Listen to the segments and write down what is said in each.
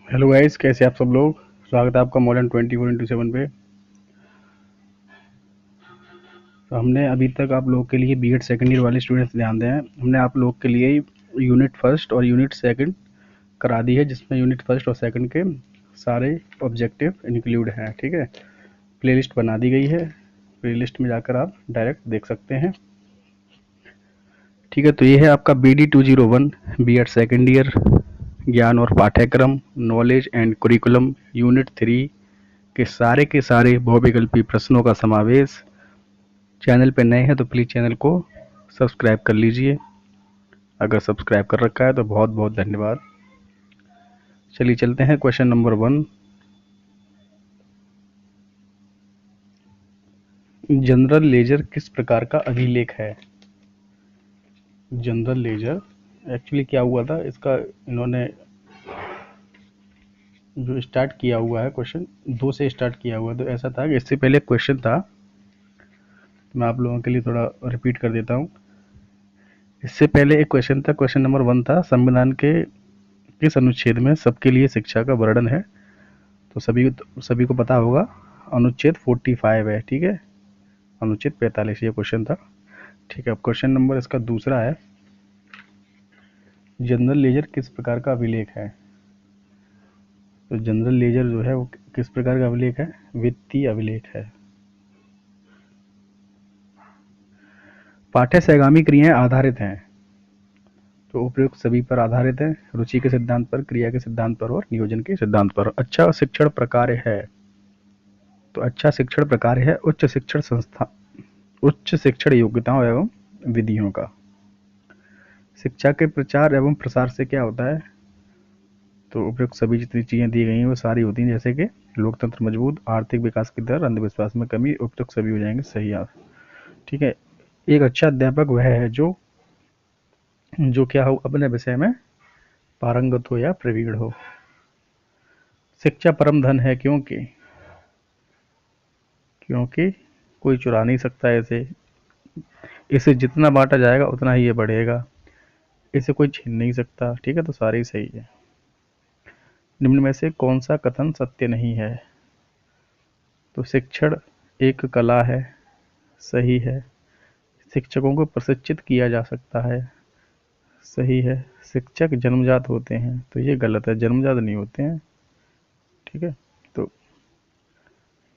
Hello guys, कैसे आप सब लोग। स्वागत है आपका मॉडर्न 24/7 पे। तो हमने अभी तक आप लोगों के लिए बीएड सेकंड ईयर वाले स्टूडेंट्स ध्यान दें, हमने आप लोगों के लिए यूनिट फर्स्ट और यूनिट सेकंड करा दी है, जिसमें यूनिट फर्स्ट और सेकंड के सारे ऑब्जेक्टिव इंक्लूड हैं। ठीक है, प्लेलिस्ट बना दी गई है, प्लेलिस्ट में जाकर आप डायरेक्ट देख सकते हैं। ठीक है, तो ये है आपका BD 201 बीएड सेकंड ईयर ज्ञान और पाठ्यक्रम नॉलेज एंड कुरिकुलम यूनिट 3 के सारे बहुविकल्पी प्रश्नों का समावेश। चैनल पे नए हैं तो प्लीज़ चैनल को सब्सक्राइब कर लीजिए। अगर सब्सक्राइब कर रखा है तो बहुत बहुत धन्यवाद। चलिए चलते हैं क्वेश्चन नंबर 1। जनरल लेजर किस प्रकार का अभिलेख है। जनरल लेजर एक्चुअली क्या हुआ था, इसका इन्होंने जो स्टार्ट किया हुआ है, क्वेश्चन 2 से स्टार्ट किया हुआ है। तो ऐसा था कि इससे पहले क्वेश्चन था, मैं आप लोगों के लिए थोड़ा रिपीट कर देता हूँ। इससे पहले एक क्वेश्चन था, क्वेश्चन नंबर 1 था, संविधान के किस अनुच्छेद में सबके लिए शिक्षा का वर्णन है। तो सभी को पता होगा, अनुच्छेद 45 है। ठीक है, अनुच्छेद 45 ये क्वेश्चन था। ठीक है, अब क्वेश्चन नंबर इसका दूसरा है, जनरल लेजर किस प्रकार का अभिलेख है। तो जनरल लेजर जो है वो किस प्रकार का अभिलेख है, वित्तीय अभिलेख है। पाठ्य सहगामी क्रियाएं आधारित हैं, तो उपयुक्त सभी पर आधारित है, रुचि के सिद्धांत पर, क्रिया के सिद्धांत पर और नियोजन के सिद्धांत पर। अच्छा शिक्षण प्रकार है, तो अच्छा शिक्षण प्रकार है उच्च शिक्षण संस्था, उच्च शिक्षण योग्यताओं एवं विधियों का। शिक्षा के प्रचार एवं प्रसार से क्या होता है, तो उपयुक्त सभी जितनी चीज़ें दी गई हैं वो सारी होती हैं, जैसे कि लोकतंत्र मजबूत, आर्थिक विकास की दर, अंधविश्वास में कमी, उपयुक्त सभी हो जाएंगे सही आप। ठीक है, एक अच्छा अध्यापक वह है जो जो क्या हो, अपने विषय में पारंगत हो या प्रवीण हो। शिक्षा परम धन है, क्योंकि क्योंकि कोई चुरा नहीं सकता इसे, इसे जितना बांटा जाएगा उतना ही ये बढ़ेगा, इसे कोई छीन नहीं सकता। ठीक है, तो सारे ही सही है। निम्न में से कौन सा कथन सत्य नहीं है, तो शिक्षण एक कला है, सही है। शिक्षकों को प्रशिक्षित किया जा सकता है, सही है। शिक्षक जन्मजात होते हैं, तो ये गलत है, जन्मजात नहीं होते हैं। ठीक है, तो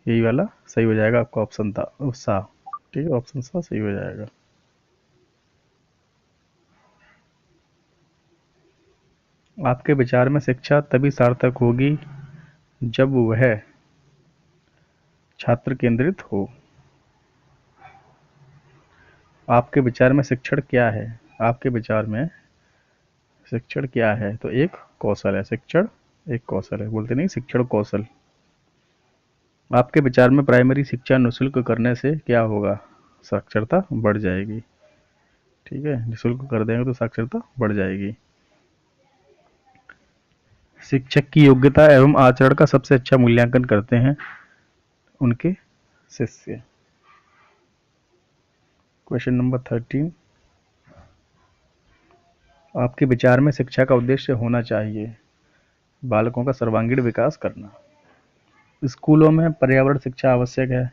यही वाला सही हो जाएगा, आपका ऑप्शन था सा। ठीक है, ऑप्शन सा सही हो जाएगा। आपके विचार में शिक्षा तभी सार्थक होगी जब वह छात्र केंद्रित हो। आपके विचार में शिक्षण क्या है, आपके विचार में शिक्षण क्या है, तो एक कौशल है, शिक्षण एक कौशल है, बोलते नहीं शिक्षण कौशल। आपके विचार में प्राइमरी शिक्षा निःशुल्क करने से क्या होगा, साक्षरता बढ़ जाएगी। ठीक है, निःशुल्क कर देंगे तो साक्षरता बढ़ जाएगी। शिक्षक की योग्यता एवं आचरण का सबसे अच्छा मूल्यांकन करते हैं उनके शिष्य। Question number 13। आपके विचार में शिक्षा का उद्देश्य होना चाहिए बालकों का सर्वांगीण विकास करना। स्कूलों में पर्यावरण शिक्षा आवश्यक है,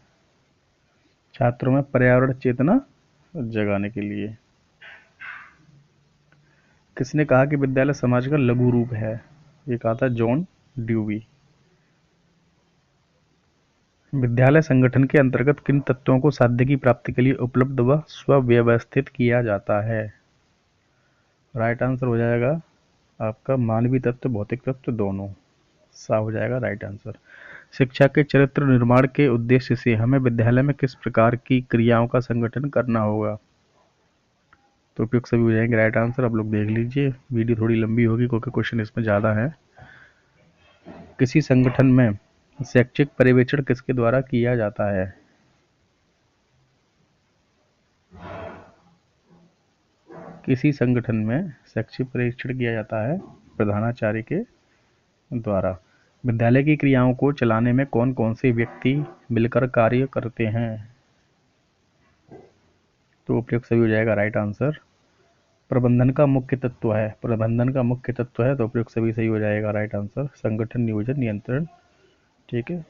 छात्रों में पर्यावरण चेतना जगाने के लिए। किसने कहा कि विद्यालय समाज का लघु रूप है, ये कहा था जॉन ड्यूवी। विद्यालय संगठन के अंतर्गत किन तत्वों को साध्य की प्राप्ति के लिए उपलब्ध व स्वव्यवस्थित किया जाता है। राइट आंसर हो जाएगा आपका मानवीय तत्व, भौतिक तत्व दोनों, सा हो जाएगा राइट आंसर। शिक्षा के चरित्र निर्माण के उद्देश्य से हमें विद्यालय में किस प्रकार की क्रियाओं का संगठन करना होगा, तो उपयुक्त सभी हो जाएंगे राइट आंसर। आप लोग देख लीजिए, वीडियो थोड़ी लंबी होगी क्योंकि क्वेश्चन इसमें ज़्यादा है। किसी संगठन में शैक्षिक पर्यवेक्षण किसके द्वारा किया जाता है। किसी संगठन में शैक्षिक पर्यवेक्षण किया जाता है प्रधानाचार्य के द्वारा। विद्यालय की क्रियाओं को चलाने में कौन कौन से व्यक्ति मिलकर कार्य करते हैं, तो उपयुक्त सभी हो जाएगा राइट आंसर। प्रबंधन का मुख्य तत्व है, प्रबंधन का मुख्य तत्व है, तो उपयुक्त सभी सही हो जाएगा। राइट आंसर संगठन, नियोजन, नियंत्रण। ठीक है,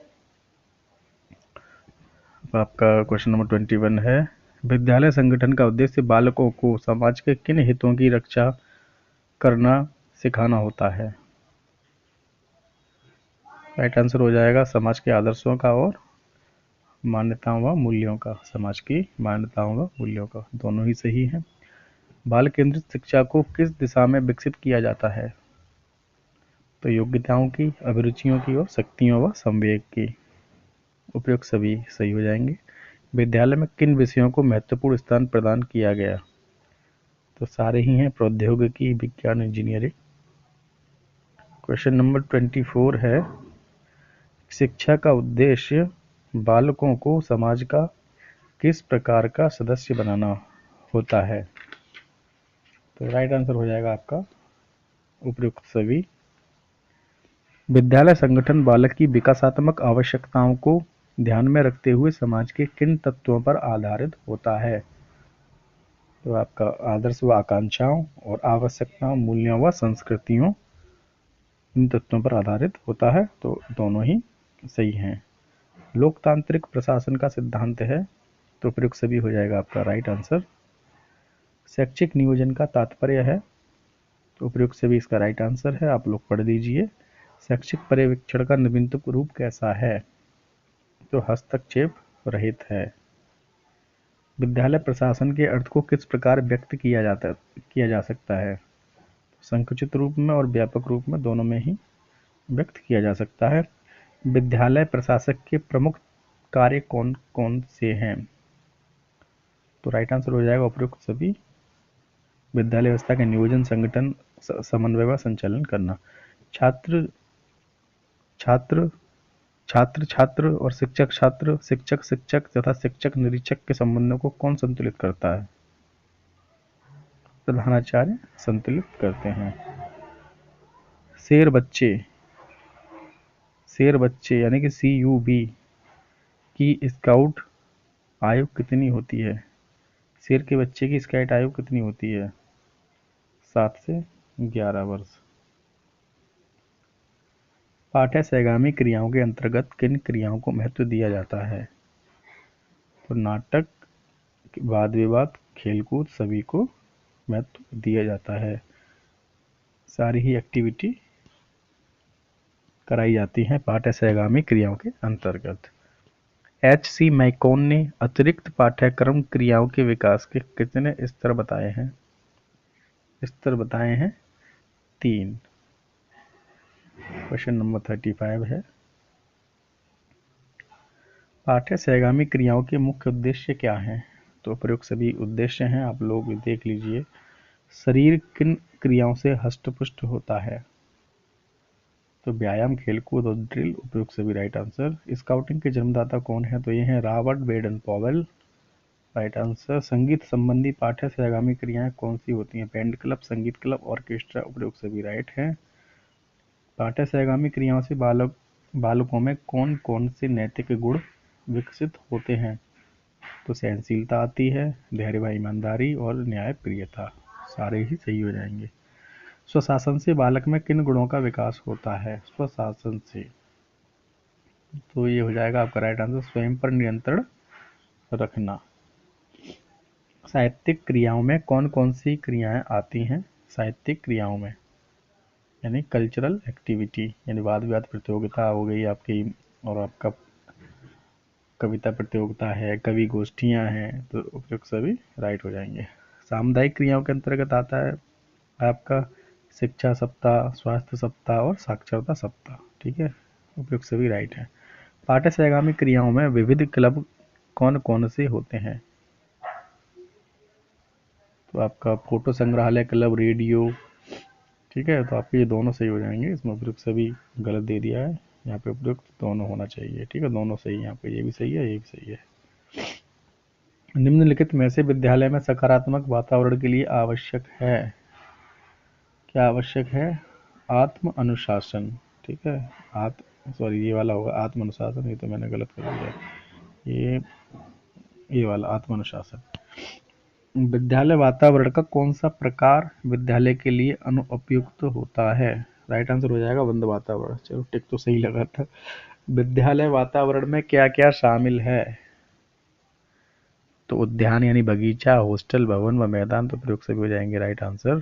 अब आपका क्वेश्चन नंबर 21 है, विद्यालय संगठन का उद्देश्य बालकों को समाज के किन हितों की रक्षा करना सिखाना होता है? राइट आंसर हो जाएगा समाज के आदर्शों का और मान्यताओं व मूल्यों का। समाज की मान्यताओं व मूल्यों का, दोनों ही सही हैं। बाल केंद्रित शिक्षा को किस दिशा में विकसित किया जाता है? तो योग्यताओं की, अभिरुचियों की और शक्तियों व संवेग की। उपयुक्त सभी सही हो जाएंगे। विद्यालय में किन विषयों को महत्वपूर्ण स्थान प्रदान किया गया? तो सारे ही हैं, प्रौद्योगिकी, विज्ञान, इंजीनियरिंग। क्वेश्चन नंबर 24 है, शिक्षा का उद्देश्य बालकों को समाज का किस प्रकार का सदस्य बनाना होता है? तो राइट आंसर हो जाएगा आपका उपयुक्त सभी। विद्यालय संगठन बालक की विकासात्मक आवश्यकताओं को ध्यान में रखते हुए समाज के किन तत्वों पर आधारित होता है? तो आपका आदर्श व आकांक्षाओं और आवश्यकताओं, मूल्यों व संस्कृतियों, इन तत्वों पर आधारित होता है, तो दोनों ही सही हैं। लोकतांत्रिक प्रशासन का सिद्धांत है, तो प्रयुक्त सभी हो जाएगा आपका राइट आंसर। शैक्षिक नियोजन का तात्पर्य है, तो प्रयुक्त सभी इसका राइट आंसर है, आप लोग पढ़ लीजिए। शैक्षिक पर्यवेक्षण का नवीनतम रूप कैसा है? तो हस्तक्षेप रहित है। विद्यालय प्रशासन के अर्थ को किस प्रकार व्यक्त किया जा सकता है? संकुचित रूप में और व्यापक रूप में, दोनों में ही व्यक्त किया जा सकता है। विद्यालय प्रशासक के प्रमुख कार्य कौन कौन से हैं? तो राइट आंसर हो जाएगा उपयुक्त सभी। विद्यालय व्यवस्था के नियोजन, संगठन, समन्वय व संचालन करना। छात्र छात्र छात्र छात्र और शिक्षक छात्र, शिक्षक शिक्षक तथा शिक्षक निरीक्षक के संबंधों को कौन संतुलित करता है? प्रधानाचार्य संतुलित करते हैं। शेर बच्चे शेर बच्चे यानी कि CUB की स्काउट आयु कितनी होती है? शेर के बच्चे की स्काउट आयु कितनी होती है? 7 से 11 वर्ष। पाठ्य सहगामी क्रियाओं के अंतर्गत किन क्रियाओं को महत्व दिया जाता है? तो नाटक, वाद विवाद, खेलकूद, सभी को महत्व दिया जाता है। सारी ही एक्टिविटी कराई जाती हैं पाठ्य सहगामी क्रियाओं के अंतर्गत। HC मैकॉन ने अतिरिक्त पाठ्यक्रम क्रियाओं के विकास के कितने स्तर बताए हैं? स्तर बताए हैं 3। क्वेश्चन नंबर 35 है, पाठ्य सहगामी क्रियाओं के मुख्य उद्देश्य क्या हैं? तो प्रयुक्त सभी उद्देश्य हैं, आप लोग देख लीजिए। शरीर किन क्रियाओं से हष्ट-पुष्ट होता है? तो व्यायाम, खेलकूद और ड्रिल। उपयुक्त सभी राइट आंसर। स्काउटिंग के जन्मदाता कौन है? तो ये हैं Robert Baden Powell. Right answer. संगीत संबंधी पाठ्य सहगामी क्रियाएं कौन सी होती हैं? बैंड क्लब, संगीत क्लब, ऑर्केस्ट्रा। उपयुक्त सभी राइट हैं। पाठ्य सहगामी क्रियाओं से बालकों में कौन कौन से नैतिक गुण विकसित होते हैं? तो सहनशीलता आती है, धैर्य व ईमानदारी और न्याय प्रियता। सारे ही सही हो जाएंगे। स्वशासन से बालक में किन गुणों का विकास होता है? स्वशासन से, तो ये हो जाएगा आपका राइट आंसर, स्वयं पर नियंत्रण रखना। साहित्यिक क्रियाओं में कौन कौन सी क्रियाएं आती हैं? साहित्यिक क्रियाओं में यानी कल्चरल एक्टिविटी, यानी वाद विवाद प्रतियोगिता हो गई आपकी, और आपका कविता प्रतियोगिता है, कवि गोष्ठियां हैं, तो उपयुक्त सभी राइट हो जाएंगे। सामुदायिक क्रियाओं के अंतर्गत आता है आपका शिक्षा सप्ताह, स्वास्थ्य सप्ताह और साक्षरता सप्ताह। ठीक है, उपयुक्त सभी राइट है। पाठ्य सहगामी क्रियाओं में विविध क्लब कौन कौन से होते हैं? तो आपका फोटो संग्रहालय क्लब, रेडियो। ठीक है, तो आपके ये दोनों सही हो जाएंगे। इसमें उपयुक्त सभी गलत दे दिया है, यहाँ पे उपयुक्त दोनों होना चाहिए। ठीक है, दोनों सही है, यहाँ पे ये भी सही है, ये भी सही है। निम्नलिखित में से विद्यालय में सकारात्मक वातावरण के लिए आवश्यक है, क्या आवश्यक है? आत्म अनुशासन। ठीक है, सॉरी ये वाला होगा आत्म अनुशासन, ये तो मैंने गलत कर दिया। ये वाला आत्म अनुशासन। विद्यालय वातावरण का कौन सा प्रकार विद्यालय के लिए अनुपयुक्त होता है? राइट आंसर हो जाएगा बंद वातावरण। चलो टिक तो सही लगा था। विद्यालय वातावरण में क्या क्या शामिल है? तो उद्यान यानी बगीचा, हॉस्टल, भवन व मैदान तो प्रयोग सभी हो जाएंगे राइट आंसर।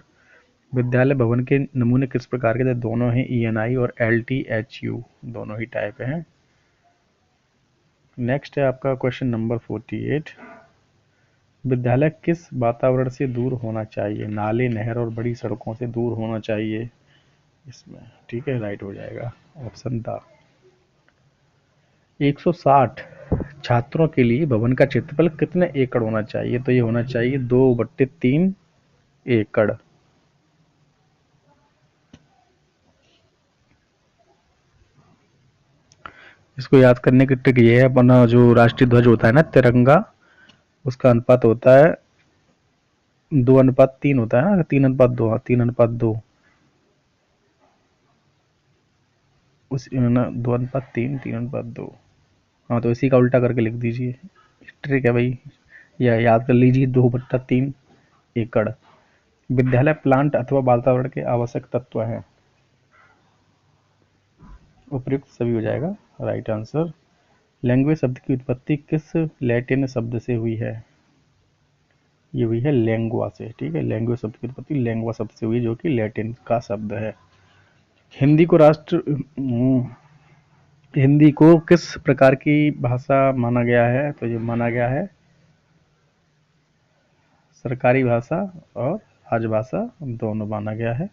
विद्यालय भवन के नमूने किस प्रकार के थे? दोनों हैं ENI और LTHU, दोनों ही टाइप हैं। नेक्स्ट है आपका क्वेश्चन नंबर 48। विद्यालय किस वातावरण से दूर होना चाहिए? नाले, नहर और बड़ी सड़कों से दूर होना चाहिए इसमें। ठीक है, राइट हो जाएगा ऑप्शन था। 160 छात्रों के लिए भवन का क्षेत्रफल कितने एकड़ होना चाहिए? तो ये होना चाहिए 2/3 एकड़। इसको याद करने की ट्रिक ये है, अपना जो राष्ट्रीय ध्वज होता है ना, तिरंगा, उसका अनुपात होता है 2:3 होता है ना, 3:2, 3:2, उस ना 2:3, 3:2। हाँ, तो इसी का उल्टा करके लिख दीजिए। ट्रिक है भाई, या याद कर लीजिए 2/3 एकड़। विद्यालय प्लांट अथवा वातावरण के आवश्यक तत्व हैं। उपयुक्त सभी हो जाएगा राइट आंसर। लैंग्वेज शब्द की उत्पत्ति किस लैटिन शब्द से हुई है? ये हुई है लैंग्वा से। ठीक है, लैंग्वेज शब्द की उत्पत्ति लैंग्वा शब्द से हुई, जो कि लैटिन का शब्द है। हिंदी को राष्ट्र हिंदी को किस प्रकार की भाषा माना गया है? तो ये माना गया है सरकारी भाषा और राजभाषा, दोनों माना गया है।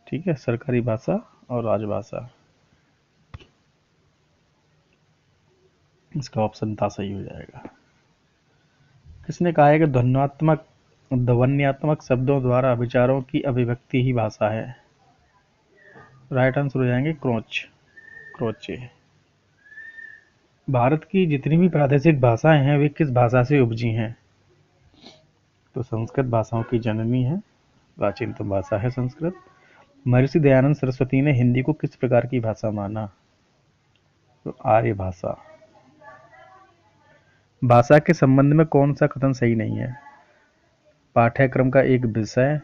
ठीक है, सरकारी भाषा और राजभाषा, इसका ऑप्शन था सही हो जाएगा। किसने कहा है कि ध्वन्यात्मक शब्दों द्वारा विचारों की अभिव्यक्ति ही भाषा है? राइट आंसर हो जाएंगे क्रोचे। भारत की जितनी भी प्रादेशिक भाषाएं हैं वे किस भाषा से उपजी हैं? तो संस्कृत भाषाओं की जननी है, प्राचीनतम भाषा है संस्कृत। महर्षि दयानंद सरस्वती ने हिंदी को किस प्रकार की भाषा माना? तो आर्य भाषा। भाषा के संबंध में कौन सा कथन सही नहीं है? पाठ्यक्रम का एक विषय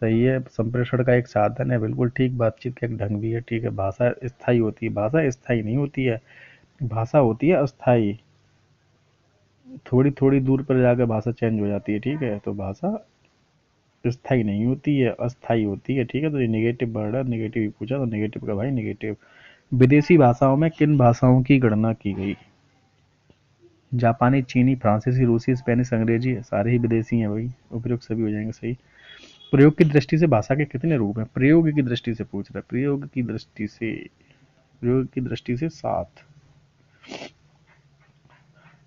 सही है, संप्रेषण का एक साधन है, बिल्कुल ठीक, बातचीत का एक ढंग भी है। ठीक है, भाषा स्थायी होती है, भाषा स्थायी नहीं होती है, भाषा होती है अस्थाई। थोड़ी थोड़ी दूर पर जाकर भाषा चेंज हो जाती है। ठीक है, तो भाषा स्थायी नहीं होती है, अस्थाई होती है। ठीक है, तो ये नेगेटिव वर्ड है, नेगेटिव ही पूछा तो नेगेटिव का भाई नेगेटिव। विदेशी भाषाओं में किन भाषाओं की गणना की गई? जापानी, चीनी, फ्रांसीसी, रूसी, स्पेनिश, अंग्रेजी, सारे ही विदेशी हैं भाई। उपयुक्त सभी हो जाएंगे सही। प्रयोग की दृष्टि से भाषा के कितने रूप हैं? प्रयोग की दृष्टि से पूछ रहा है, प्रयोग की दृष्टि से 7।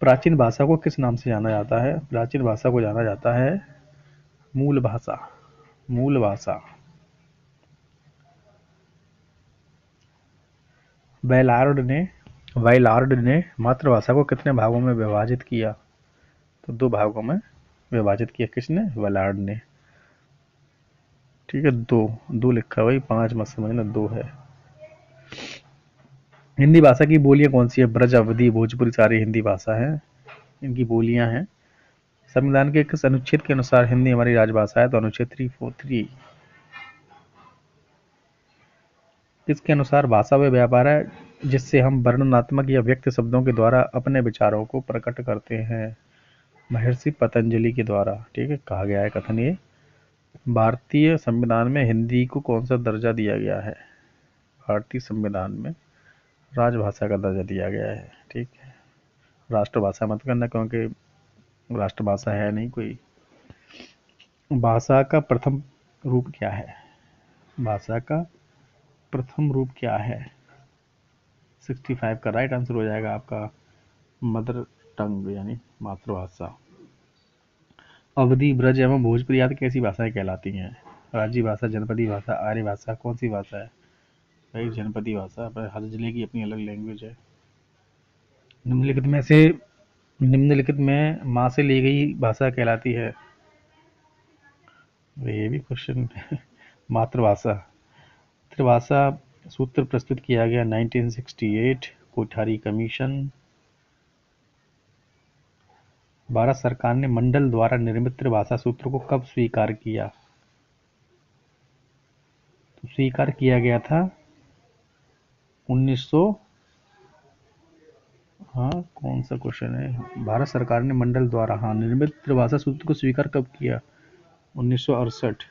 प्राचीन भाषा को किस नाम से जाना जाता है? प्राचीन भाषा को जाना जाता है मूल भाषा। मूल भाषा। वाइलार्ड ने मातृभाषा को कितने भागों में विभाजित किया? तो 2 भागों में विभाजित किया। किसने? वाइलार्ड ने। ठीक है, 2 लिखा है भाई, 5 मत समझना, 2 है। हिंदी भाषा की बोलियां कौन सी है? ब्रज, अवधी, भोजपुरी, सारी हिंदी भाषा है, इनकी बोलियां हैं। संविधान के किस अनुच्छेद के अनुसार हिंदी हमारी राजभाषा है? तो अनुच्छेद 343। किसके अनुसार भाषा वह व्यापार है जिससे हम वर्णनात्मक या व्यक्त शब्दों के द्वारा अपने विचारों को प्रकट करते हैं? महर्षि पतंजलि के द्वारा। ठीक है, कहा गया है कथन ये। भारतीय संविधान में हिंदी को कौन सा दर्जा दिया गया है? भारतीय संविधान में राजभाषा का दर्जा दिया गया है। ठीक है, राष्ट्रभाषा मत करना, क्योंकि राष्ट्रभाषा है नहीं कोई। भाषा का प्रथम रूप क्या है? भाषा का प्रथम रूप क्या है? 65 का राइट आंसर हो जाएगा आपका मदर टंग यानी मातृभाषा। अवधी, ब्रज एवं भोजपुरी आदि कैसी भाषाएं कहलाती हैं? राज्य भाषा, जनपदी भाषा, आर्य भाषा, कौन सी भाषा है? भाई जनपदी भाषा, पर हर जिले की अपनी अलग लैंग्वेज है। निम्नलिखित में से निम्नलिखित में माँ से ली गई भाषा कहलाती है? ये भी क्वेश्चन मातृभाषा। त्रिभाषा सूत्र प्रस्तुत किया गया 1968 कोठारी कमीशन। भारत सरकार ने मंडल द्वारा निर्मित त्रिभाषा सूत्र को कब स्वीकार किया? तो स्वीकार किया गया था 1900। हाँ, कौन सा क्वेश्चन है? भारत सरकार ने मंडल द्वारा निर्मित त्रिभाषा सूत्र को स्वीकार कब किया? 1968।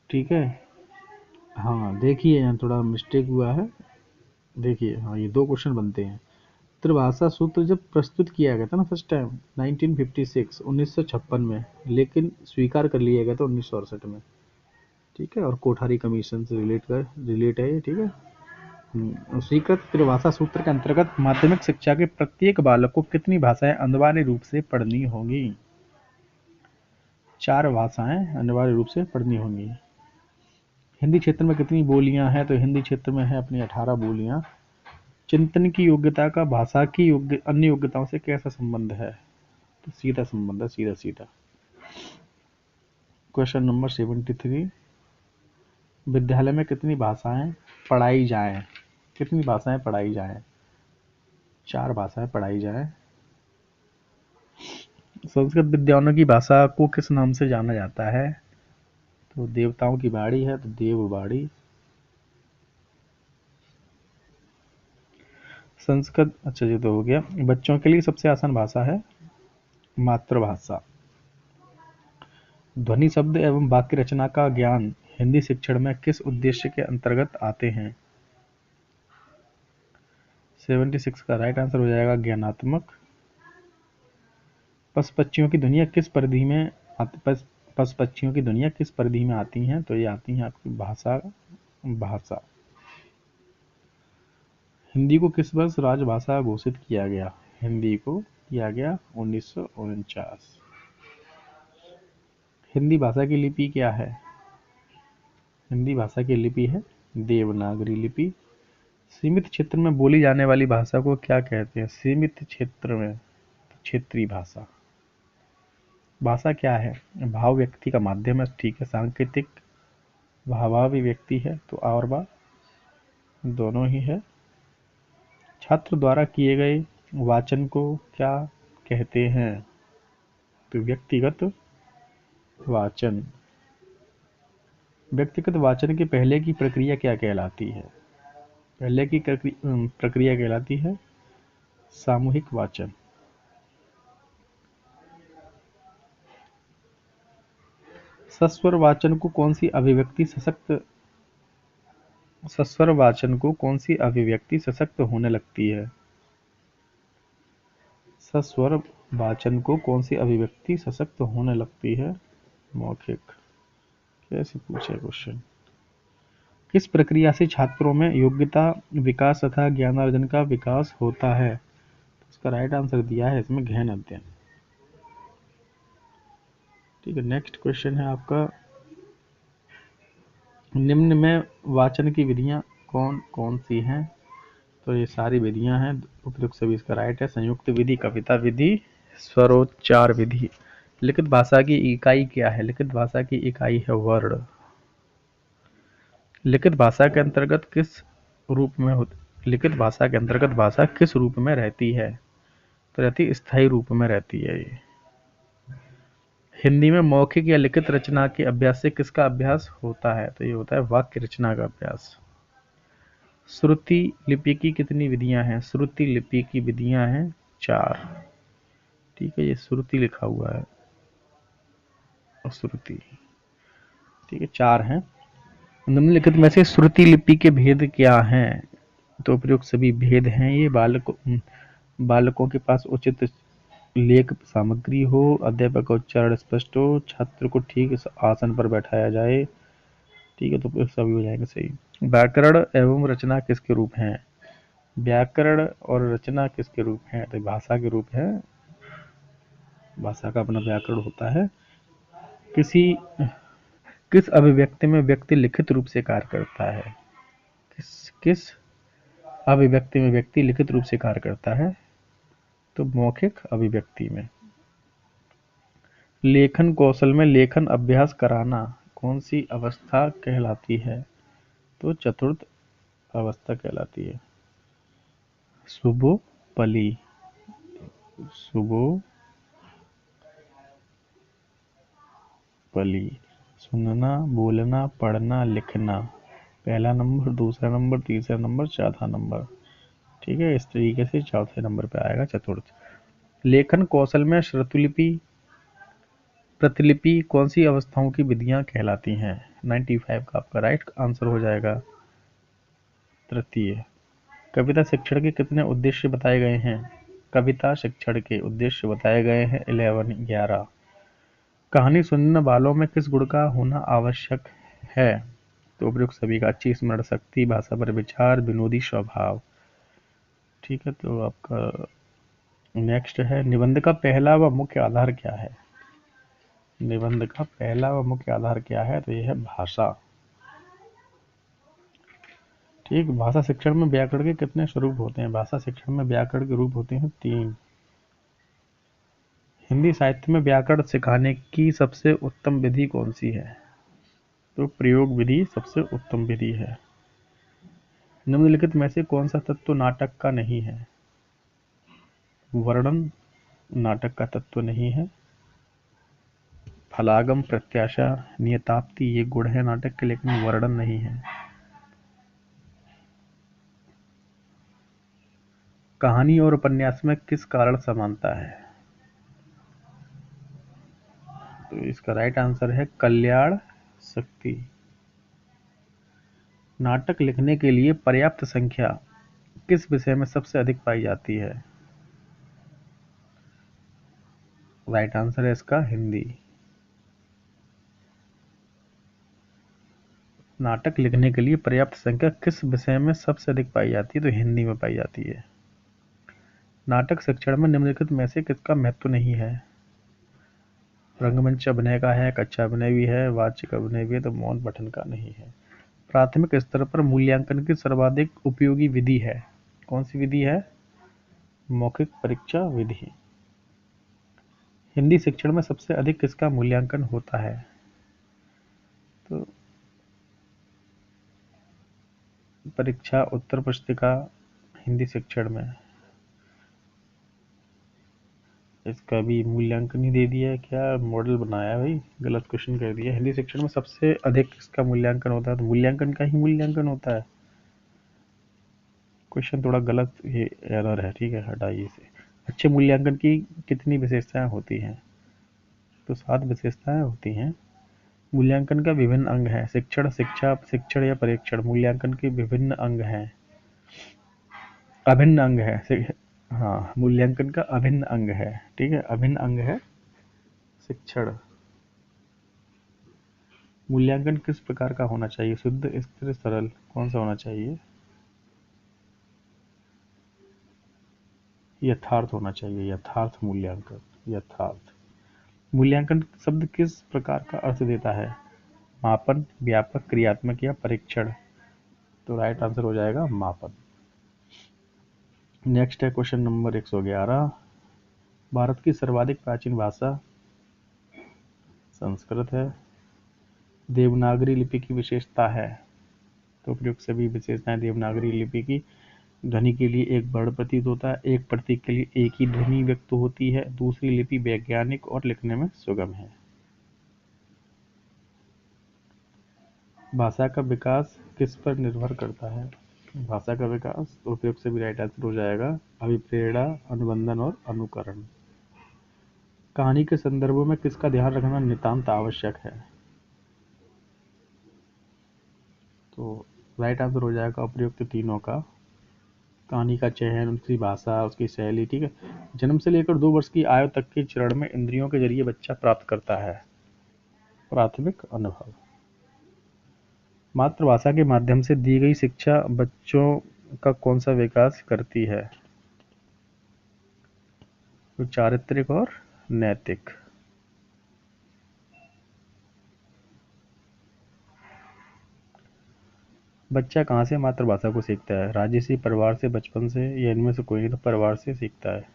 ठीक है। हाँ, देखिए यहाँ थोड़ा मिस्टेक हुआ है। देखिए, हाँ, ये दो क्वेश्चन बनते हैं। त्रिभाषा सूत्र जब प्रस्तुत किया गया था ना फर्स्ट टाइम 1956 1956 में, लेकिन स्वीकार कर लिया गया था 1968 में। ठीक है, और कोठारी कमीशन से रिलेट है ये। ठीक है। स्वीकृत त्रिभाषा सूत्र के अंतर्गत माध्यमिक शिक्षा के प्रत्येक बालक को कितनी भाषाएं अनिवार्य रूप से पढ़नी होंगी? 4 भाषाएं अनिवार्य रूप से पढ़नी होंगी। हिंदी क्षेत्र में कितनी बोलियां हैं? तो हिंदी क्षेत्र में है अपनी 18 बोलियां। चिंतन की योग्यता का भाषा की अन्य योग्यताओं से कैसा संबंध है? तो सीधा संबंध है, सीधा सीधा। क्वेश्चन नंबर 73, विद्यालय में कितनी भाषाएं पढ़ाई जाएं? कितनी भाषाएं पढ़ाई जाएं? 4 भाषाएं पढ़ाई जाएं। संस्कृत विद्वानों की भाषा को किस नाम से जाना जाता है? तो देवताओं की बाड़ी है, तो देवबाड़ी। संस्कृत, अच्छा ये तो हो गया। बच्चों के लिए सबसे आसान भाषा है मातृभाषा। ध्वनि शब्द एवं वाक्य रचना का ज्ञान हिंदी शिक्षण में किस उद्देश्य के अंतर्गत आते हैं? 76 का राइट आंसर हो जाएगा ज्ञानात्मक। पशु पक्षियों की दुनिया किस परिधि में पशु पक्षियों की दुनिया किस परिधि में आती हैं? तो ये आती हैं आपकी भाषा। हिंदी को किस वर्ष राजभाषा घोषित किया गया? हिंदी को किया गया 1949। हिंदी भाषा की लिपि क्या है? हिंदी भाषा की लिपि है देवनागरी लिपि। सीमित क्षेत्र में बोली जाने वाली भाषा को क्या कहते हैं? सीमित क्षेत्र में क्षेत्रीय भाषा। भाषा क्या है? भाव व्यक्ति का माध्यम है। ठीक है। सांकेतिक भावाभिव्यक्ति है, तो और बा दोनों ही है। छात्र द्वारा किए गए वाचन को क्या कहते हैं? तो व्यक्तिगत वाचन। व्यक्तिगत वाचन के पहले की प्रक्रिया क्या कहलाती है? पहले की प्रक्रिया कहलाती है सामूहिक वाचन। सस्वर वाचन को कौन सी अभिव्यक्ति सशक्त होने लगती है? सस्वर वाचन को कौन सी अभिव्यक्ति सशक्त होने लगती है? मौखिक। कैसे पूछे क्वेश्चन? किस प्रक्रिया से छात्रों में योग्यता विकास तथा ज्ञानार्जन का विकास होता है? इसका राइट आंसर दिया है इसमें गहन अध्ययन। ठीक है। नेक्स्ट क्वेश्चन है आपका, निम्न में वाचन की विधियां कौन कौन सी हैं? तो ये सारी विधियां हैं, उपयुक्त सभी इसका राइट है। संयुक्त विधि, कविता विधि, स्वरोच्चार विधि। लिखित भाषा की इकाई क्या है? लिखित भाषा की इकाई है वर्ण। लिखित भाषा के अंतर्गत किस रूप में लिखित भाषा के अंतर्गत भाषा किस रूप में रहती है? तो रहती स्थायी रूप में रहती है ये। हिंदी में मौखिक या लिखित रचना के अभ्यास से किसका अभ्यास होता है? तो ये होता है वाक्य रचना का अभ्यास। श्रुति लिपि की कितनी विधियां हैं? श्रुति लिपि की विधियां हैं 4। ठीक है, ये श्रुति लिखा हुआ है और श्रुति। ठीक है, 4 हैं। निम्नलिखित में से श्रुति लिपि के भेद क्या हैं? तो उपयुक्त सभी भेद हैं ये। बालकों के पास उचित लेख सामग्री हो, अध्यापक का उच्चारण स्पष्ट हो, छात्र को ठीक आसन पर बैठाया जाए। ठीक है, तो उपयुक्त सभी हो जाएंगे सही। व्याकरण एवं रचना किसके रूप हैं? व्याकरण और रचना किसके रूप हैं? तो भाषा के रूप है। भाषा का अपना व्याकरण होता है। किस अभिव्यक्ति में व्यक्ति लिखित रूप से कार्य करता है? किस अभिव्यक्ति में व्यक्ति लिखित रूप से कार्य करता है? तो मौखिक अभिव्यक्ति में। लेखन कौशल में लेखन अभ्यास कराना कौन सी अवस्था कहलाती है? तो चतुर्थ अवस्था कहलाती है। शुभोपली। सुबो पली। सुनना, बोलना, पढ़ना, लिखना। पहला नंबर, दूसरा नंबर, तीसरा नंबर, चौथा नंबर। ठीक है, इस तरीके से चौथे नंबर पे आएगा चतुर्थ। लेखन कौशल में श्रुतिलिपि, प्रतिलिपि कौन सी अवस्थाओं की विधियां कहलाती हैं? 95 का आपका राइट आंसर हो जाएगा तृतीय। कविता शिक्षण के कितने उद्देश्य बताए गए हैं? कविता शिक्षण के उद्देश्य बताए गए हैं 11। कहानी सुनने वालों में किस गुण का होना आवश्यक है? तो उपयुक्त सभी का अच्छी स्मरण शक्ति, भाषा पर विचार, विनोदी स्वभाव। ठीक है, तो आपका नेक्स्ट है, निबंध का पहला व मुख्य आधार क्या है? निबंध का पहला व मुख्य आधार क्या है? तो यह है भाषा। ठीक, भाषा शिक्षण में व्याकरण के कितने स्वरूप होते हैं? भाषा शिक्षण में व्याकरण के रूप होते हैं 3। हिंदी साहित्य में व्याकरण सिखाने की सबसे उत्तम विधि कौन सी है? तो प्रयोग विधि सबसे उत्तम विधि है। निम्नलिखित में से कौन सा तत्व नाटक का नहीं है? वर्णन नाटक का तत्व नहीं है। फलागम, प्रत्याशा, नियताप्ति ये गुण है नाटक के, लेकिन वर्णन नहीं है। कहानी और उपन्यास में किस कारण समानता है? तो इसका राइट आंसर है कल्याण शक्ति। नाटक लिखने के लिए पर्याप्त संख्या किस विषय में सबसे अधिक पाई जाती है? राइट आंसर है इसका हिंदी। नाटक लिखने के लिए पर्याप्त संख्या किस विषय में सबसे अधिक पाई जाती है? तो हिंदी में पाई जाती है। नाटक शिक्षण में निम्नलिखित में से किसका महत्व नहीं है? रंगमंच अभिनय का है, कच्चा अभिनय भी है, वाचिक अभिनय भी है, तो मौन पठन का नहीं है। प्राथमिक स्तर पर मूल्यांकन की सर्वाधिक उपयोगी विधि है? कौन सी विधि है? मौखिक परीक्षा विधि। हिंदी शिक्षण में सबसे अधिक किसका मूल्यांकन होता है? तो परीक्षा उत्तर पुस्तिका हिंदी शिक्षण में इसका भी मूल्यांकन ही दे दिया है, क्या मॉडल बनाया है भाई, गलत क्वेश्चन कर दिया। हिंदी शिक्षण में सबसे अधिक किसका मूल्यांकन होता है? तो मूल्यांकन का ही मूल्यांकन होता है। क्वेश्चन थोड़ा गलत, ये एरर है। ठीक है, हटाइए इसे। अच्छे मूल्यांकन की कितनी विशेषताएं होती हैं? तो 7 विशेषताएं होती हैं। मूल्यांकन का विभिन्न अंग है। शिक्षण, शिक्षा, शिक्षण या परीक्षण मूल्यांकन के विभिन्न अंग हैं। अभिन्न अंग है। हाँ, मूल्यांकन का अभिन्न अंग है। ठीक है, अभिन्न अंग है शिक्षण। मूल्यांकन किस प्रकार का होना चाहिए? शुद्ध, स्थिर, सरल, कौन सा होना चाहिए? यथार्थ होना चाहिए। यथार्थ मूल्यांकन। यथार्थ मूल्यांकन शब्द किस प्रकार का अर्थ देता है? मापन, व्यापक, क्रियात्मक या परीक्षण। तो राइट आंसर हो जाएगा मापन। नेक्स्ट है क्वेश्चन नंबर 111। भारत की सर्वाधिक प्राचीन भाषा संस्कृत है। देवनागरी लिपि की विशेषता है? तो उपयुक्त सभी विशेषताएं देवनागरी लिपि की। ध्वनि के लिए एक वर्ण प्रतीत होता है, एक प्रतीक के लिए एक ही ध्वनि व्यक्त होती है, दूसरी लिपि वैज्ञानिक और लिखने में सुगम है। भाषा का विकास किस पर निर्भर करता है? भाषा का विकास उपयुक्त से भी राइट आंसर हो जाएगा अभिप्रेरणा, अनुबंधन और अनुकरण। कहानी के संदर्भों में किसका ध्यान रखना नितांत आवश्यक है? तो राइट आंसर हो जाएगा उपयुक्त तीनों का। कहानी का चयन, उसकी भाषा, उसकी शैली। ठीक है, जन्म से लेकर 2 वर्ष की आयु तक के चरण में इंद्रियों के जरिए बच्चा प्राप्त करता है प्राथमिक अनुभव। मातृभाषा के माध्यम से दी गई शिक्षा बच्चों का कौन सा विकास करती है? तो चारित्रिक और नैतिक। बच्चा कहाँ से मातृभाषा को सीखता है? राजसी परिवार से, बचपन से, या इनमें से कोई नहीं? तो परिवार से सीखता है।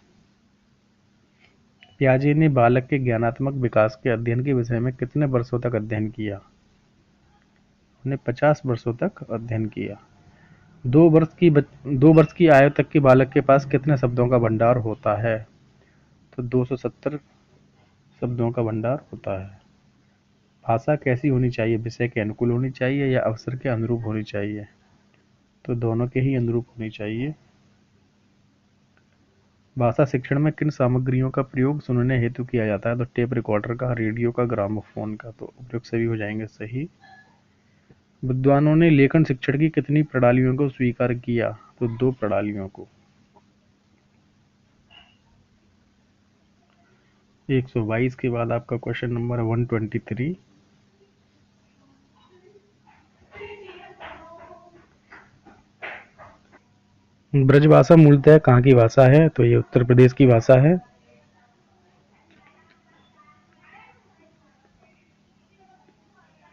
पियाजे ने बालक के ज्ञानात्मक विकास के अध्ययन के विषय में कितने वर्षों तक अध्ययन किया? उन्हें 50 वर्षों तक अध्ययन किया। 2 वर्ष की आयु तक के बालक के पास कितने शब्दों का भंडार होता है? तो 270 शब्दों का भंडार होता है। भाषा कैसी होनी चाहिए? विषय के अनुकूल होनी चाहिए या अवसर के अनुरूप होनी चाहिए? तो दोनों के ही अनुरूप होनी चाहिए। भाषा शिक्षण में किन सामग्रियों का प्रयोग सुनने हेतु किया जाता है? तो टेप रिकॉर्डर का, रेडियो का, ग्रामोफोन का। तो उपयुक्त सभी हो जाएंगे सही। विद्वानों ने लेखन शिक्षण की कितनी प्रणालियों को स्वीकार किया? तो 2 प्रणालियों को। 122 के बाद आपका क्वेश्चन नंबर 123। ब्रजभाषा मूलतः कहाँ की भाषा है? तो ये उत्तर प्रदेश की भाषा है।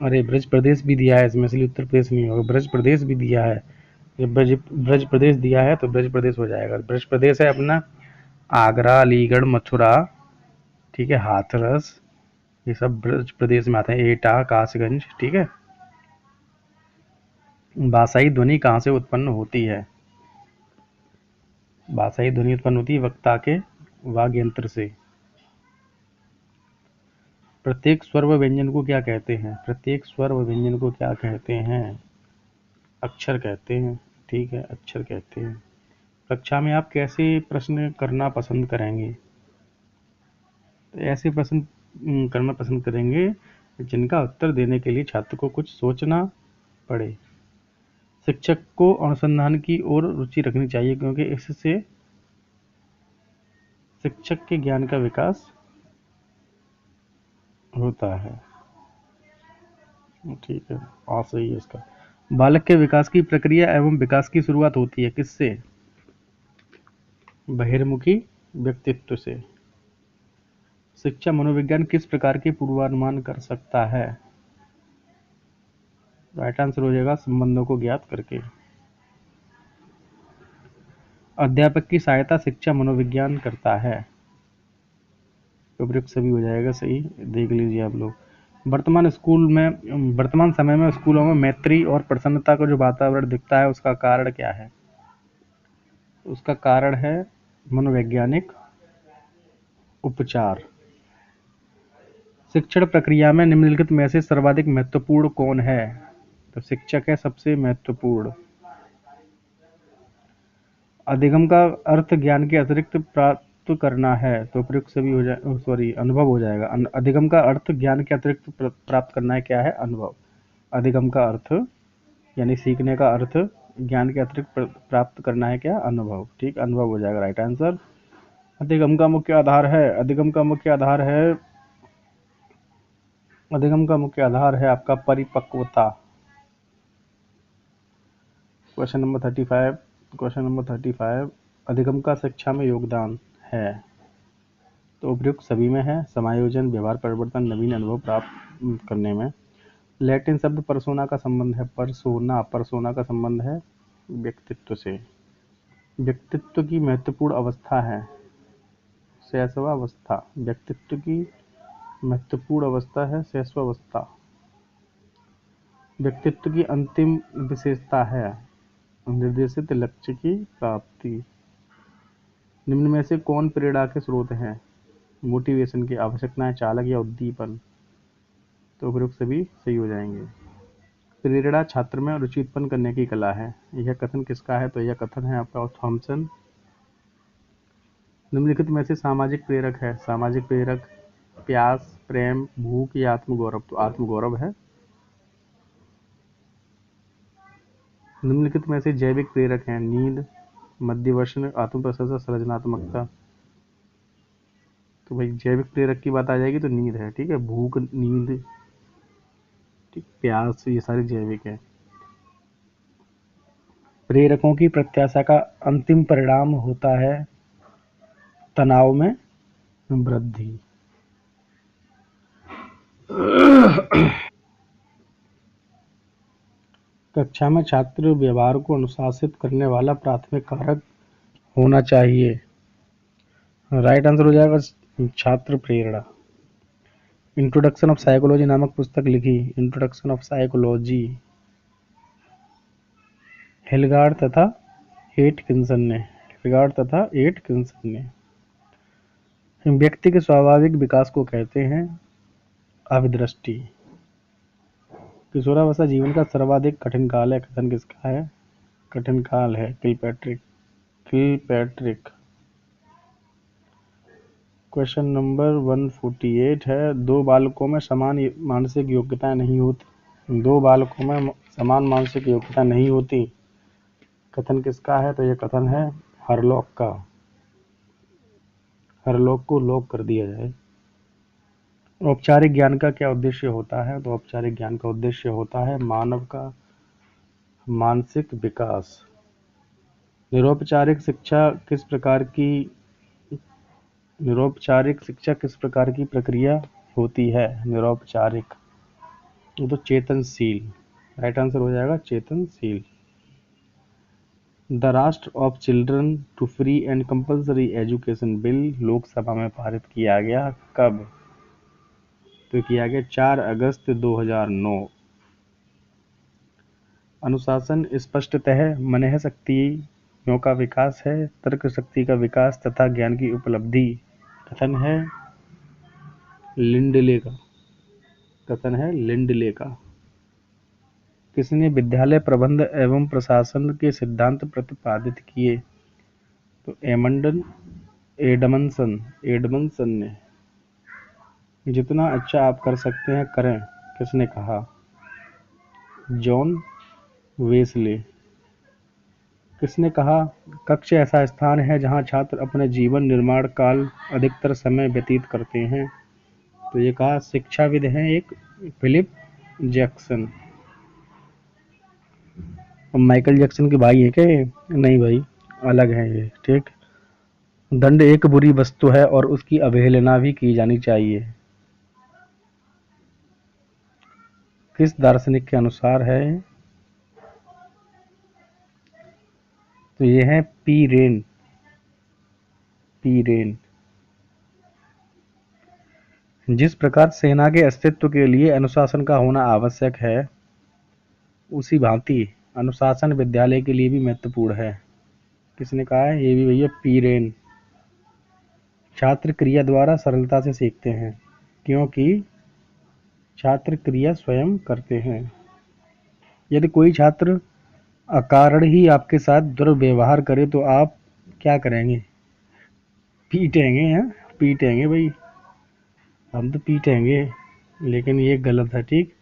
अरे ब्रज प्रदेश भी दिया है इसमें, इसलिए उत्तर प्रदेश नहीं होगा, ब्रज प्रदेश भी दिया है। जब ब्रज प्रदेश दिया है तो ब्रज प्रदेश हो जाएगा। ब्रज प्रदेश है अपना आगरा, अलीगढ़, मथुरा, ठीक है, हाथरस, ये सब ब्रज प्रदेश में आते हैं। एटा, कासगंज, ठीक है। भाषाई ध्वनि कहाँ से उत्पन्न होती है? भाषाई ध्वनि उत्पन्न होती है वक्ता के वाग् यंत्र से। प्रत्येक स्वर व व्यंजन को क्या कहते हैं? प्रत्येक स्वर व व्यंजन को क्या कहते हैं? अक्षर कहते हैं, ठीक है, अक्षर कहते हैं। कक्षा में आप कैसे प्रश्न करना पसंद करेंगे? तो ऐसे प्रश्न करना पसंद करेंगे जिनका उत्तर देने के लिए छात्र को कुछ सोचना पड़े। शिक्षक को अनुसंधान की ओर रुचि रखनी चाहिए क्योंकि इससे शिक्षक के ज्ञान का विकास होता है, ठीक है, और सही है इसका। बालक के विकास की प्रक्रिया एवं विकास की शुरुआत होती है किससे? बहिर्मुखी व्यक्तित्व से। शिक्षा मनोविज्ञान किस प्रकार के पूर्वानुमान कर सकता है? राइट आंसर हो जाएगा संबंधों को ज्ञात करके। अध्यापक की सहायता शिक्षा मनोविज्ञान करता है। उपयुक्त सभी हो जाएगा सही। देख लीजिए आप लोग। वर्तमान समय में स्कूलों में मैत्री और प्रसन्नता का जो वातावरण दिखता है उसका कारण क्या है? उसका कारण है मनोवैज्ञानिक उपचार। शिक्षण प्रक्रिया में निम्नलिखित में से सर्वाधिक महत्वपूर्ण कौन है? तो शिक्षक है सबसे महत्वपूर्ण। अधिगम का अर्थ ज्ञान के अतिरिक्त प्राप्त करना है, तो प्रयुक्त सभी हो जाए, सॉरी, अनुभव हो जाएगा। अधिगम का अर्थ ज्ञान के अतिरिक्त प्राप्त करना है, क्या है? अनुभव। अधिगम का अर्थ यानी सीखने का अर्थ ज्ञान के अतिरिक्त प्राप्त करना है, क्या? अनुभव, ठीक, अनुभव हो जाएगा राइट आंसर। अधिगम का मुख्य आधार है, आपका परिपक्वता। क्वेश्चन नंबर 35 अधिगम का शिक्षा में योगदान है, तो उपयुक्त सभी में है। समायोजन, व्यवहार परिवर्तन, नवीन अनुभव प्राप्त करने में। लैटिन शब्द परसोना का संबंध है, परसोना का संबंध है व्यक्तित्व से। व्यक्तित्व की महत्वपूर्ण अवस्था है शैशवावस्था। व्यक्तित्व की महत्वपूर्ण अवस्था है शैशवावस्था। व्यक्तित्व की अंतिम विशेषता है निर्देशित लक्ष्य की प्राप्ति। निम्न में से कौन प्रेरणा के स्रोत हैं? मोटिवेशन की आवश्यकताएं, चालक या उद्दीपन। तो उपयुक्त सभी सही हो जाएंगे। प्रेरणा छात्र में रुचि उत्पन्न करने की कला है, यह कथन किसका है? तो यह कथन है आपका थॉमसन। निम्नलिखित में से सामाजिक प्रेरक है, सामाजिक प्रेरक प्यास, प्रेम, भूख या आत्मगौरव। तो आत्मगौरव है। निम्नलिखित में से जैविक प्रेरक हैं, नींद, मध्यवसन, आत्म प्रशंसा, सृजनात्मकता। तो भाई जैविक प्रेरक की बात आ जाएगी तो नींद है, ठीक है, भूख, नींद, ठीक, प्यास, ये सारे जैविक है। प्रेरकों की प्रत्याशा का अंतिम परिणाम होता है तनाव में वृद्धि। कक्षा में छात्र व्यवहार को अनुशासित करने वाला प्राथमिक कारक होना चाहिए। राइट आंसर हो जाएगा छात्र प्रेरणा। इंट्रोडक्शन ऑफ साइकोलॉजी नामक पुस्तक लिखी, इंट्रोडक्शन ऑफ साइकोलॉजी, हेलगार्ड तथा एटकिंसन ने। व्यक्ति के स्वाभाविक विकास को कहते हैं अभिदृष्टि। किशोरावस्था जीवन का सर्वाधिक कठिन काल है। कथन किसका है? कठिन काल है किलपैट्रिक। क्वेश्चन नंबर 148 है, दो बालकों में समान मानसिक योग्यता नहीं होती। दो बालकों में समान मानसिक योग्यता नहीं होती। कथन किसका है? तो ये कथन है हरलॉक का। हरलॉक को लॉक कर दिया जाए। औपचारिक ज्ञान का क्या उद्देश्य होता है? तो औपचारिक ज्ञान का उद्देश्य होता है मानव का मानसिक विकास। निरौपचारिक शिक्षा किस प्रकार की प्रक्रिया होती है? निरौपचारिक तो चेतनशील। राइट आंसर हो जाएगा चेतनशील। द राष्ट्र of children to free and compulsory education bill Lok Sabha में पारित किया गया कब? तो किया गया 4 अगस्त 2009। अनुशासन स्पष्टतः मनः शक्तियों का विकास है, तर्क शक्ति का विकास तथा ज्ञान की उपलब्धि। कथन है लिंडले का। कथन है लिंडले का। किसने विद्यालय प्रबंध एवं प्रशासन के सिद्धांत प्रतिपादित किए? तो एडमंसन ने। जितना अच्छा आप कर सकते हैं करें, किसने कहा? John Wesley. किसने कहा कक्ष ऐसा स्थान है जहां छात्र अपने जीवन निर्माण काल अधिकतर समय व्यतीत करते हैं? तो ये कहा शिक्षाविद हैं एक फिलिप जैक्सन। माइकल जैक्सन के भाई है क्या ये? नहीं भाई, अलग है ये। ठीक। दंड एक बुरी वस्तु है और उसकी अवहेलना भी की जानी चाहिए। किस दार्शनिक के अनुसार है? तो ये है पी रेन। जिस प्रकार सेना के अस्तित्व के लिए अनुशासन का होना आवश्यक है, उसी भांति अनुशासन विद्यालय के लिए भी महत्वपूर्ण है। किसने कहा है? ये भी भैया पी रेन। छात्र क्रिया द्वारा सरलता से सीखते हैं, क्योंकि छात्र क्रिया स्वयं करते हैं। यदि कोई छात्र अकारण ही आपके साथ दुर्व्यवहार करे तो आप क्या करेंगे? पीटेंगे। हैं? पीटेंगे भाई, हम तो पीटेंगे। लेकिन ये गलत है। ठीक,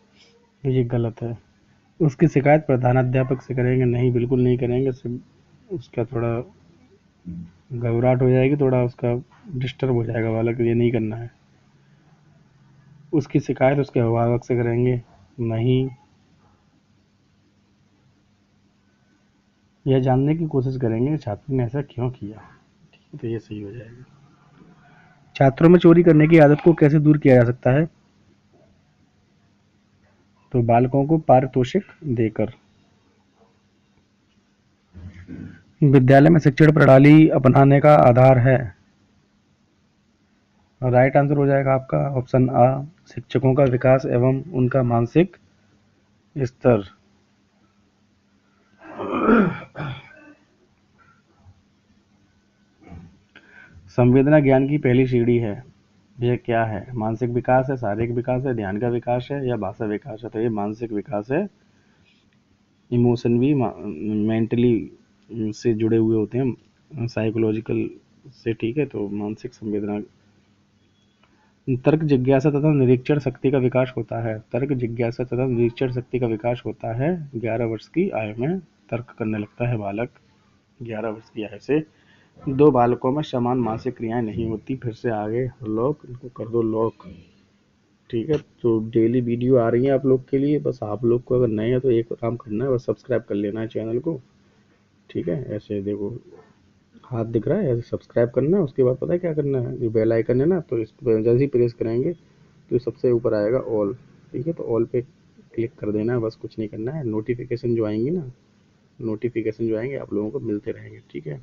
ये गलत है। उसकी शिकायत प्रधानाध्यापक से करेंगे? नहीं, बिल्कुल नहीं करेंगे। उसका थोड़ा घबराहट हो जाएगी, थोड़ा उसका डिस्टर्ब हो जाएगा बालक, ये नहीं करना है। उसकी शिकायत उसके अभिभावक से करेंगे? नहीं। यह जानने की कोशिश करेंगे कि छात्र ने ऐसा क्यों किया। ठीक है, तो ये सही हो जाएगा। छात्रों में चोरी करने की आदत को कैसे दूर किया जा सकता है? तो बालकों को पारितोषिक देकर। विद्यालय में शिक्षण प्रणाली अपनाने का आधार है? राइट आंसर हो जाएगा आपका ऑप्शन आ, शिक्षकों का विकास एवं उनका मानसिक स्तर। संवेदना ज्ञान की पहली सीढ़ी है। यह क्या है? मानसिक विकास है, शारीरिक विकास है, ध्यान का विकास है, या भाषा विकास है? तो ये मानसिक विकास है। इमोशन भी मेंटली से जुड़े हुए होते हैं, साइकोलॉजिकल से। ठीक है, तो मानसिक संवेदना। तर्क जिज्ञासा तथा निरीक्षण शक्ति का विकास होता है। तर्क जिज्ञासा तथा निरीक्षण शक्ति का विकास होता है 11 वर्ष की आयु में। तर्क करने लगता है बालक 11 वर्ष की आयु से। दो बालकों में समान मानसिक क्रियाएं नहीं होती। फिर से आगे लॉक, इनको कर दो लॉक। ठीक है, तो डेली वीडियो आ रही है आप लोग के लिए। बस आप लोग को अगर नए हैं तो एक काम करना है, बस सब्सक्राइब कर लेना है चैनल को। ठीक है, ऐसे देखो हाथ दिख रहा है, ऐसे सब्सक्राइब करना है। उसके बाद पता है क्या करना है? जो बेल आइकन है ना, तो इस पर जैसे ही प्रेस करेंगे तो सबसे ऊपर आएगा ऑल। ठीक है, तो ऑल पे क्लिक कर देना है, बस कुछ नहीं करना है। नोटिफिकेशन जो आएंगी ना, नोटिफिकेशन जो आएंगे आप लोगों को मिलते रहेंगे। ठीक है,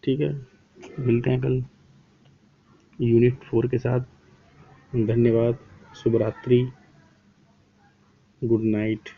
ठीक है, मिलते हैं कल यूनिट 4 के साथ। धन्यवाद, शुभ रात्रि, गुड नाइट।